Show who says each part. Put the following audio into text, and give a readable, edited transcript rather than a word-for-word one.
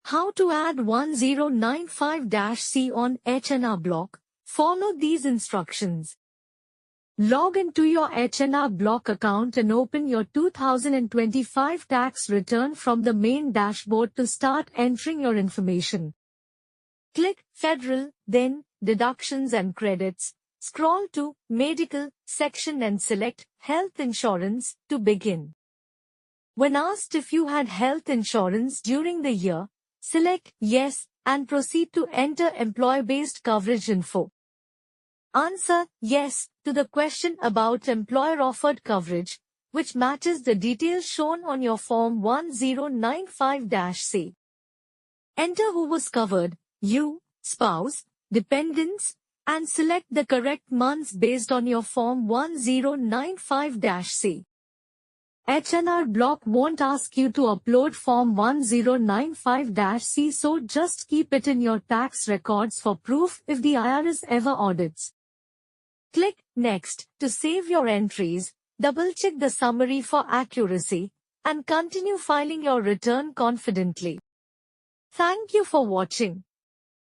Speaker 1: How to add 1095-C on H&R Block? Follow these instructions. Log into your H&R Block account and open your 2025 tax return from the main dashboard to start entering your information. Click Federal, then Deductions and Credits. Scroll to Medical section and select Health Insurance to begin. When asked if you had health insurance during the year, select Yes and proceed to enter employer-based coverage info. Answer Yes to the question about employer-offered coverage, which matches the details shown on your Form 1095-C. Enter who was covered, you, spouse, dependents, and select the correct months based on your Form 1095-C. H&R Block won't ask you to upload Form 1095-C, so just keep it in your tax records for proof if the IRS ever audits. Click Next to save your entries, double-check the summary for accuracy, and continue filing your return confidently. Thank you for watching.